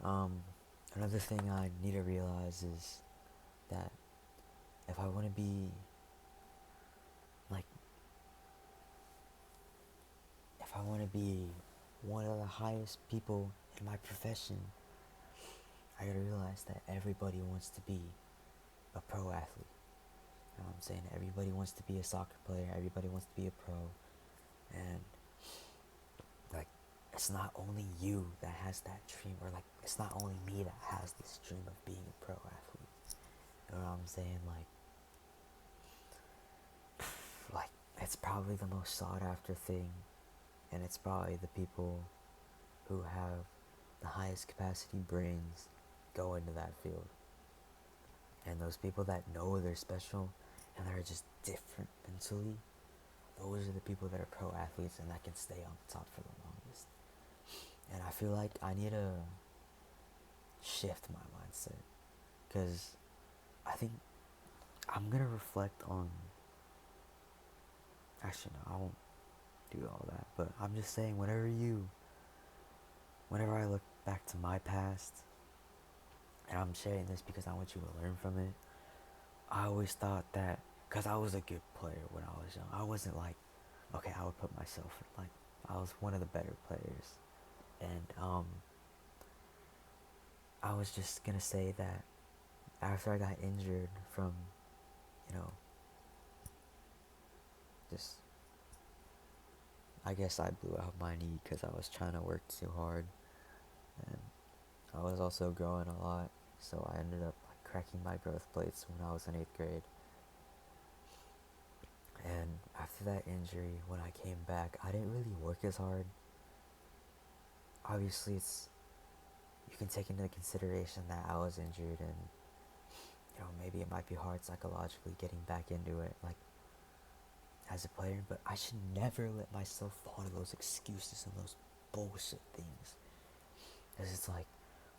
Um, Another thing I need to realize is that if I want to be like, if I want to be one of the highest people in my profession, I gotta realize that everybody wants to be a pro athlete. You know what I'm saying? Everybody wants to be a soccer player. Everybody wants to be a pro, and like, it's not only you that has that dream, or like, it's not only me that has this dream of being a pro athlete. You know what I'm saying? Like it's probably the most sought after thing, and it's probably the people who have the highest capacity brains go into that field. And those people that know they're special and that are just different mentally, those are the people that are pro athletes and that can stay on the top for the longest. And I feel like I need to shift my mindset, because I think I'm gonna reflect on. Actually, no, I won't do all that. But I'm just saying, whenever I look back to my past, and I'm sharing this because I want you to learn from it. I always thought that because I was a good player when I was young, I wasn't like, okay, I would put myself in, like, I was one of the better players, and I was just gonna say that after I got injured from, you know, just, I guess I blew out my knee because I was trying to work too hard, and I was also growing a lot, so I ended up like cracking my growth plates when I was in 8th grade. And after that injury, when I came back, I didn't really work as hard. Obviously, it's, you can take into consideration that I was injured, and maybe it might be hard psychologically getting back into it, like, as a player. But I should never let myself fall into those excuses and those bullshit things, because it's like,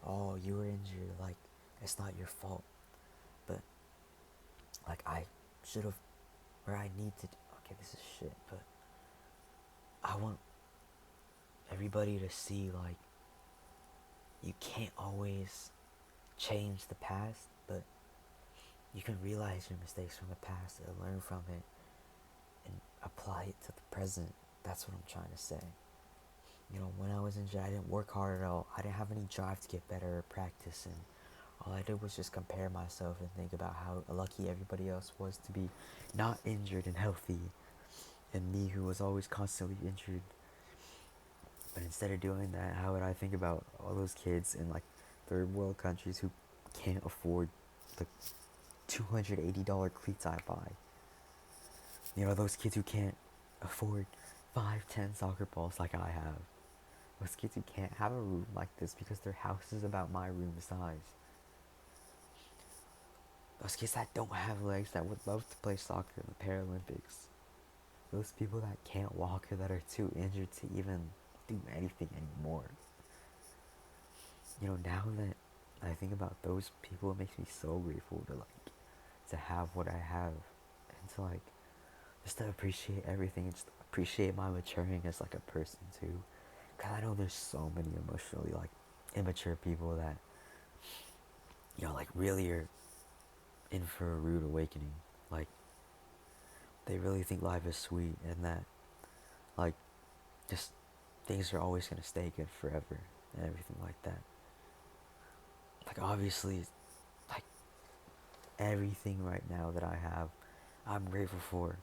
oh, you were injured, like, it's not your fault. But like, I should have, or I need to, okay, this is shit, but I want everybody to see, like, you can't always change the past, but you can realize your mistakes from the past and learn from it and apply it to the present. That's what I'm trying to say. When I was injured, I didn't work hard at all. I didn't have any drive to get better or practice, and all I did was just compare myself and think about how lucky everybody else was to be not injured and healthy, and me who was always constantly injured. But instead of doing that, how would I think about all those kids in like third world countries who can't afford the $280 cleats I buy? Those kids who can't afford 5, 10 soccer balls like I have. Those kids who can't have a room like this because their house is about my room size. Those kids that don't have legs that would love to play soccer in the Paralympics. Those people that can't walk or that are too injured to even do anything anymore. Now that I think about those people, it makes me so grateful to have what I have, and to just to appreciate everything, and just appreciate my maturing as like a person too. Cause I know there's so many emotionally like immature people that like really are in for a rude awakening. Like, they really think life is sweet, and that like just things are always gonna stay good forever and everything like that. Like, obviously, like, everything right now that I have, I'm grateful for.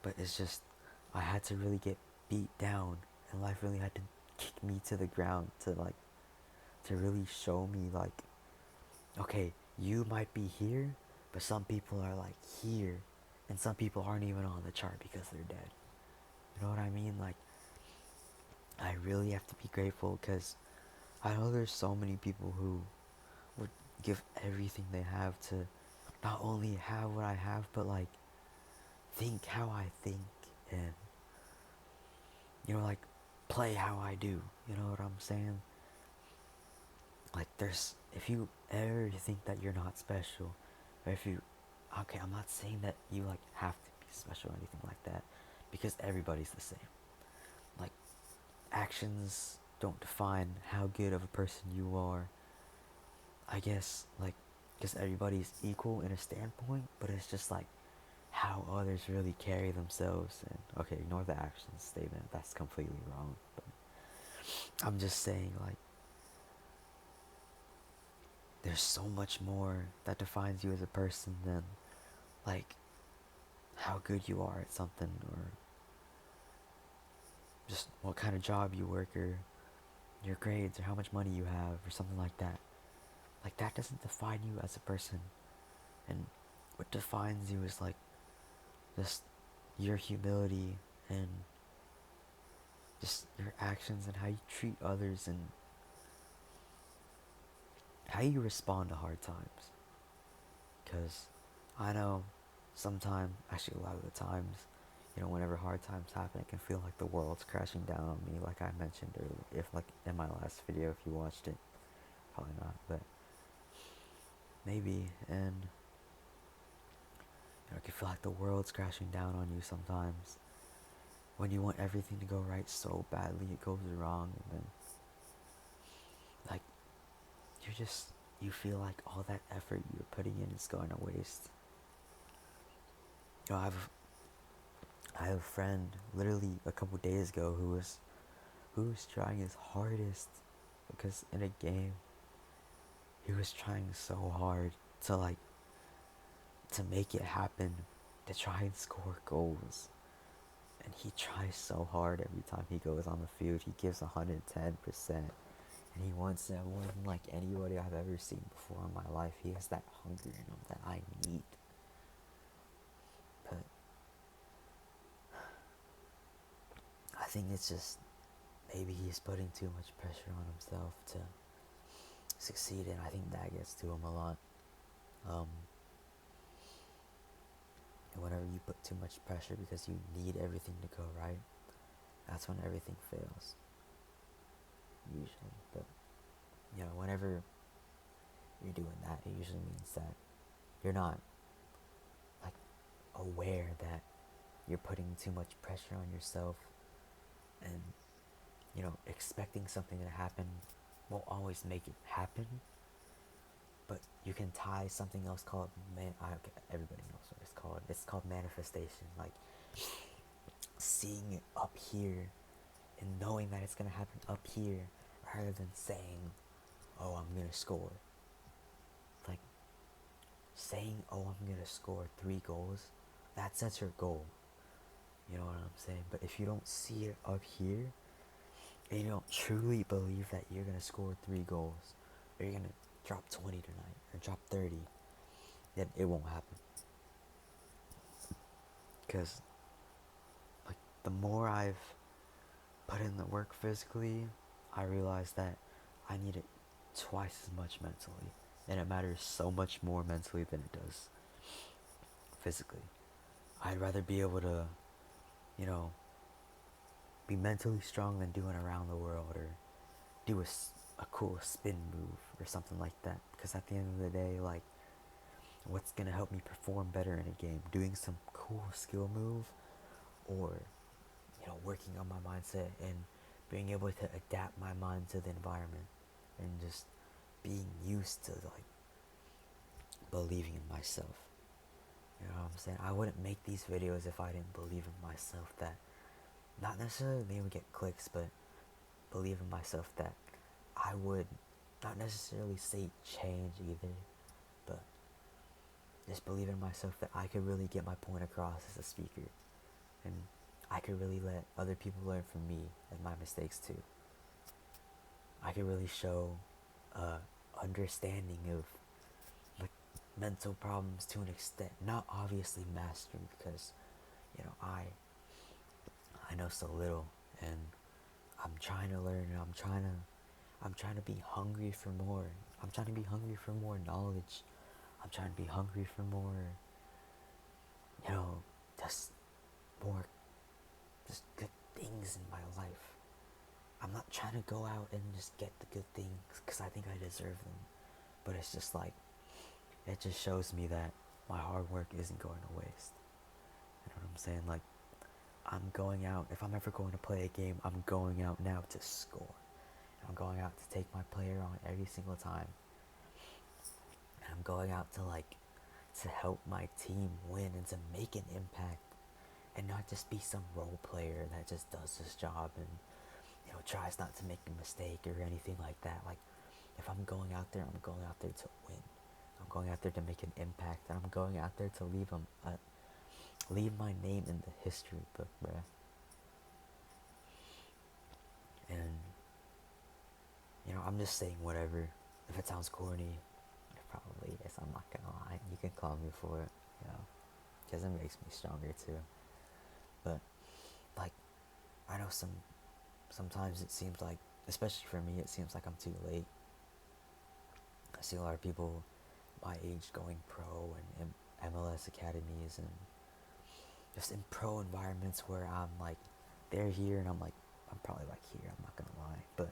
But it's just, I had to really get beat down, and life really had to kick me to the ground to really show me, like, okay, you might be here, but some people are like here, and some people aren't even on the chart because they're dead. You know what I mean? Like, I really have to be grateful, because I know there's so many people who would give everything they have to not only have what I have, but like think how I think, and like play how I do. You know what I'm saying? Like, there's, if you ever think that you're not special, or if you, okay, I'm not saying that you like have to be special or anything like that, because everybody's the same. Like, actions don't define how good of a person you are. I guess, like, because everybody's equal in a standpoint, but it's just like how others really carry themselves. And okay, ignore the action statement. That's completely wrong. But I'm just saying, like, there's so much more that defines you as a person than, like, how good you are at something, or just what kind of job you work, or your grades, or how much money you have, or something like that. Like, that doesn't define you as a person. And what defines you is, like, just your humility and just your actions and how you treat others and how you respond to hard times. Because I know sometimes, actually a lot of the times, whenever hard times happen, it can feel like the world's crashing down on me, like I mentioned earlier. If, like, in my last video, if you watched it, probably not, but maybe. And it can feel like the world's crashing down on you sometimes. When you want everything to go right so badly, it goes wrong, and then, like, you feel like all that effort you were putting in is going to waste. I have a friend literally a couple days ago who was trying his hardest, because in a game he was trying so hard to, like, to make it happen, to try and score goals. And he tries so hard every time he goes on the field. He gives 110%. And he wants that more than, like, anybody I've ever seen before in my life. He has that hunger in him that I need. But I think it's just, maybe he's putting too much pressure on himself to succeed, and I think that gets to him a lot. And whenever you put too much pressure because you need everything to go right, that's when everything fails. Usually. But, whenever you're doing that, it usually means that you're not, like, aware that you're putting too much pressure on yourself, and, expecting something to happen won't always make it happen. But you can tie something else called everybody knows what it's called. It's called manifestation. Like, seeing it up here and knowing that it's gonna happen up here, rather than saying, "Oh, I'm gonna score." Like, saying, "Oh, I'm gonna score 3 goals," that sets your goal. You know what I'm saying? But if you don't see it up here, and you don't truly believe that you're gonna score 3 goals, or you're gonna drop 20 tonight, or drop 30, then it won't happen. Because, like, the more I've put in the work physically, I realize that I need it twice as much mentally. And it matters so much more mentally than it does physically. I'd rather be able to, be mentally strong than doing around the world, or do a cool spin move or something like that. Because at the end of the day, like, what's going to help me perform better in a game? Doing some cool skill move, or, working on my mindset and being able to adapt my mind to the environment, and just being used to, like, believing in myself. You know what I'm saying? I wouldn't make these videos if I didn't believe in myself, that not necessarily maybe get clicks, but believe in myself that I would not necessarily say change either, but just believe in myself that I could really get my point across as a speaker, and I could really let other people learn from me and my mistakes too. I could really show understanding of, like, mental problems to an extent, not obviously mastering, because I know so little, and I'm trying to learn, and I'm trying to be hungry for more. I'm trying to be hungry for more knowledge. I'm trying to be hungry for more, just more, just good things in my life. I'm not trying to go out and just get the good things because I think I deserve them. But it's just like, it just shows me that my hard work isn't going to waste. You know what I'm saying? Like, I'm going out, if I'm ever going to play a game, I'm going out now to score. I'm going out to take my player on every single time. And I'm going out to to help my team win and to make an impact and not just be some role player that just does his job and tries not to make a mistake or anything like that. Like if I'm going out there, I'm going out there to win. I'm going out there to make an impact, and I'm going out there to leave my name in the history book, bruh. And I'm just saying whatever. If it sounds corny, it probably is. I'm not gonna lie. You can call me for it, because it makes me stronger too. But like, I know sometimes it seems like, especially for me, it seems like I'm too late. I see a lot of people my age going pro and MLS academies and just in pro environments where I'm like, they're here and I'm probably like here, I'm not gonna lie. But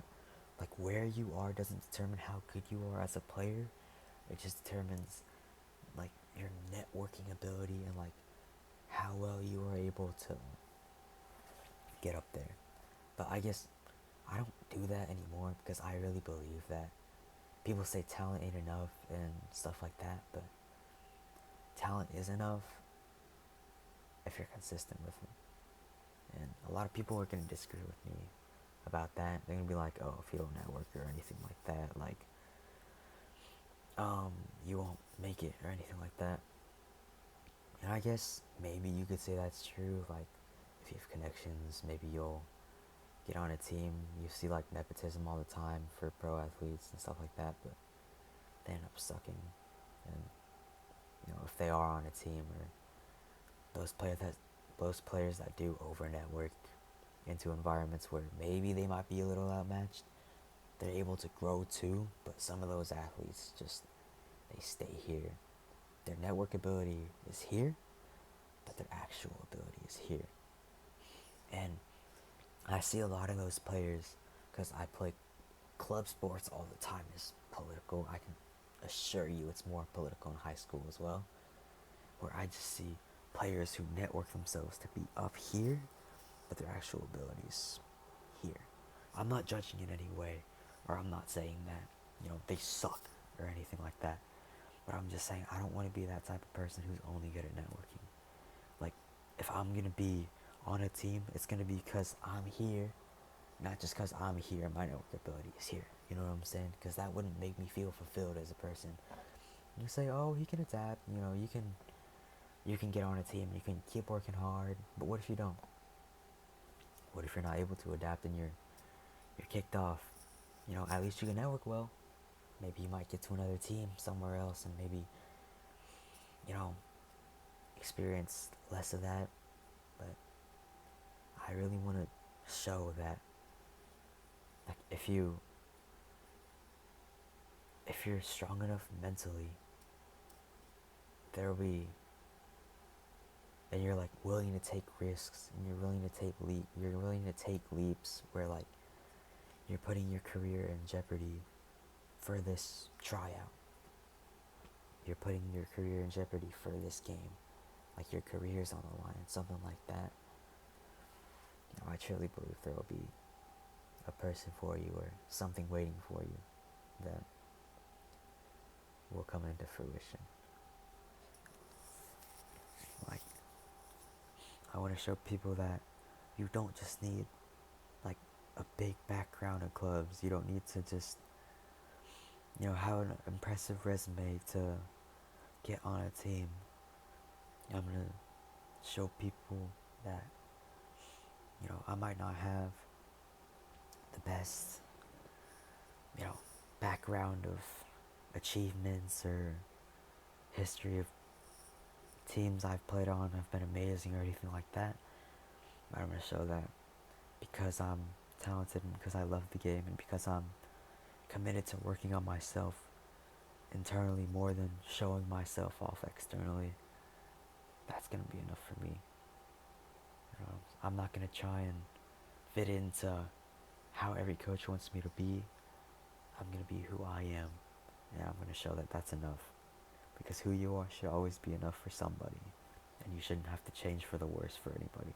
like where you are doesn't determine how good you are as a player. It just determines like your networking ability and like how well you are able to get up there. But I guess I don't do that anymore because I really believe that people say talent ain't enough and stuff like that, but talent is enough if you're consistent with it. And a lot of people are going to disagree with me about that. They're going to be like, oh, if you don't network or anything like that, like, you won't make it or anything like that. And I guess maybe you could say that's true. Like, if you have connections, maybe you'll get on a team. You see, like, nepotism all the time for pro athletes and stuff like that, but they end up sucking. And, if they are on a team or those players that do over network into environments where maybe they might be a little outmatched, they're able to grow too. But some of those athletes just they stay here. Their network ability is here, but their actual ability is here. And I see a lot of those players because I play club sports all the time. Is political. I can assure you it's more political in high school as well, where I just see players who network themselves to be up here, but their actual abilities here. I'm not judging in any way, or I'm not saying that, they suck or anything like that. But I'm just saying I don't want to be that type of person who's only good at networking. Like, if I'm going to be on a team, it's going to be because I'm here, not just because I'm here and my network ability is here. You know what I'm saying? Because that wouldn't make me feel fulfilled as a person. You say, oh, he can adapt, you can get on a team, you can keep working hard, but what if you don't? What if you're not able to adapt and you're kicked off? At least you can network well. Maybe you might get to another team somewhere else and maybe, you know, experience less of that. But I really want to show that, like, if you're strong enough mentally, there'll be, and you're like willing to take risks and you're willing to take leaps where like you're putting your career in jeopardy for this tryout. You're putting your career in jeopardy for this game. Like your career's on the line, something like that. I truly believe there will be a person for you or something waiting for you that will come into fruition. Like, I want to show people that you don't just need like a big background in clubs. You don't need to just have an impressive resume to get on a team. I'm gonna show people that I might not have the best background of achievements or history of teams I've played on have been amazing or anything like that. But I'm gonna show that because I'm talented and because I love the game and because I'm committed to working on myself internally more than showing myself off externally. That's gonna be enough for me. I'm not gonna try and fit into how every coach wants me to be. I'm gonna be who I am, and I'm gonna show that that's enough. Because who you are should always be enough for somebody, and you shouldn't have to change for the worse for anybody.